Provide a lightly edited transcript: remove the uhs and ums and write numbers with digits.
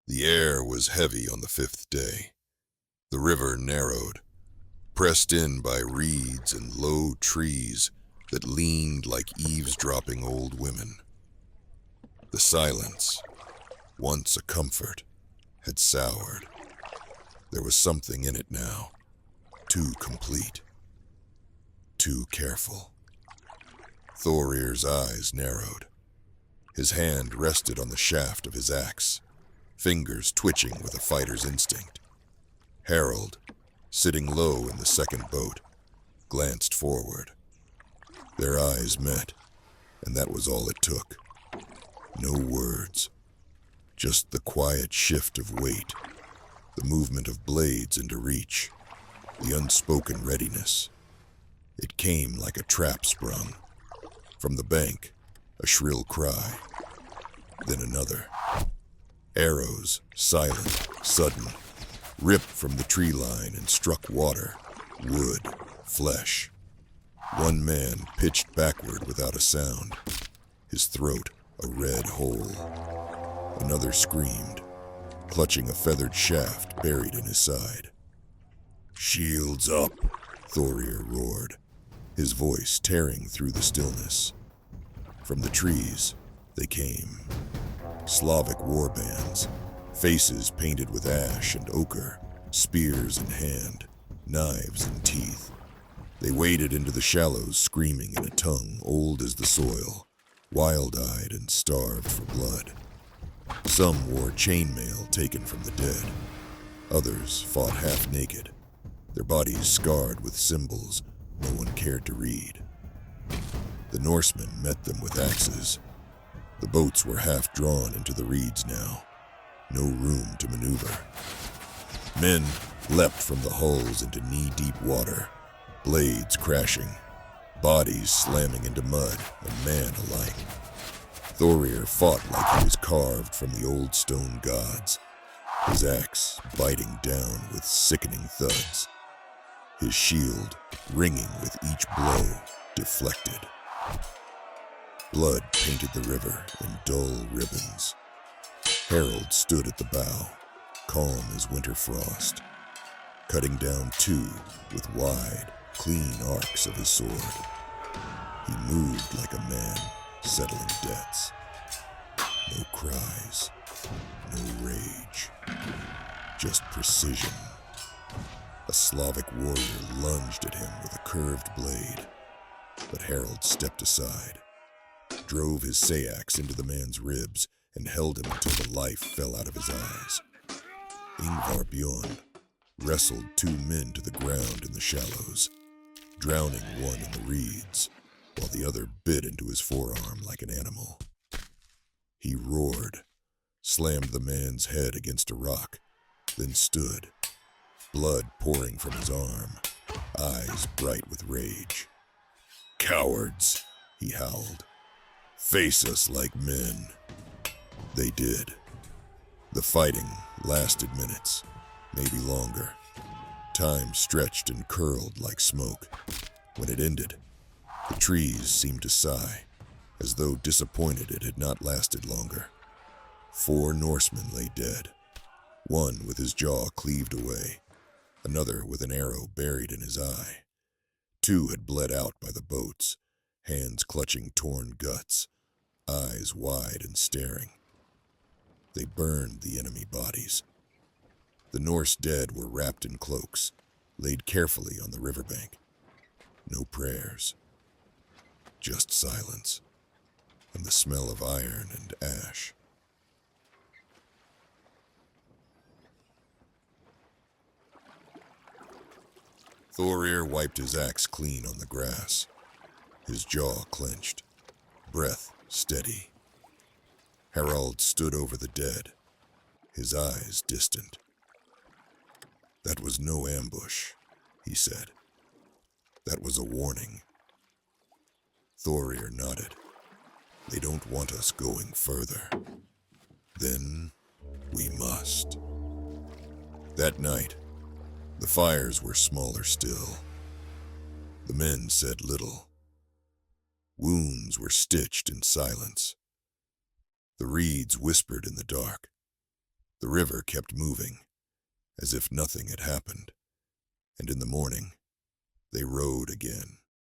The air was heavy on the fifth day. The river narrowed, pressed in by reeds and low trees that leaned like eavesdropping old women. The silence, once a comfort, had soured. There was something in it now, too complete, too careful. Thorir's eyes narrowed. His hand rested on the shaft of his axe, fingers twitching with a fighter's instinct. Harold, sitting low in the second boat, glanced forward. Their eyes met, and that was all it took. No words, just the quiet shift of weight, the movement of blades into reach, the unspoken readiness. It came like a trap sprung. From the bank, a shrill cry, then another. Arrows, silent, sudden, ripped from the tree line and struck water, wood, flesh. One man pitched backward without a sound, his throat a red hole. Another screamed, clutching a feathered shaft buried in his side. "Shields up," Thorir roared, his voice tearing through the stillness. From the trees, they came. Slavic war bands, faces painted with ash and ochre, spears in hand, knives in teeth. They waded into the shallows screaming in a tongue old as the soil, wild-eyed and starved for blood. Some wore chainmail taken from the dead. Others fought half-naked, their bodies scarred with symbols no one cared to read. The Norsemen met them with axes. The boats were half drawn into the reeds now, no room to maneuver. Men leapt from the hulls into knee-deep water, blades crashing, bodies slamming into mud and man alike. Thorir fought like he was carved from the old stone gods, his axe biting down with sickening thuds, his shield ringing with each blow deflected. Blood painted the river in dull ribbons. Harold stood at the bow, calm as winter frost, cutting down two with wide, clean arcs of his sword. He moved like a man settling debts. No cries, no rage, just precision. A Slavic warrior lunged at him with a curved blade, but Harold stepped aside, drove his sayax into the man's ribs, and held him until the life fell out of his eyes. Ingvar Bjorn wrestled two men to the ground in the shallows, drowning one in the reeds, while the other bit into his forearm like an animal. He roared, slammed the man's head against a rock, then stood, blood pouring from his arm, eyes bright with rage. "Cowards," he howled. "Face us like men." They did. The fighting lasted minutes, maybe longer. Time stretched and curled like smoke. When it ended, the trees seemed to sigh, as though disappointed it had not lasted longer. 4 Norsemen lay dead, one with his jaw cleaved away, another with an arrow buried in his eye. 2 had bled out by the boats, hands clutching torn guts, eyes wide and staring. They burned the enemy bodies. The Norse dead were wrapped in cloaks, laid carefully on the riverbank. No prayers, just silence, and the smell of iron and ash. Thorir wiped his axe clean on the grass, his jaw clenched, breath steady. Harald stood over the dead, his eyes distant. "That was no ambush," he said. "That was a warning." Thorir nodded. "They don't want us going further. Then we must." That night, the fires were smaller still. The men said little. Wounds were stitched in silence. The reeds whispered in the dark. The river kept moving, as if nothing had happened, and in the morning, they rowed again.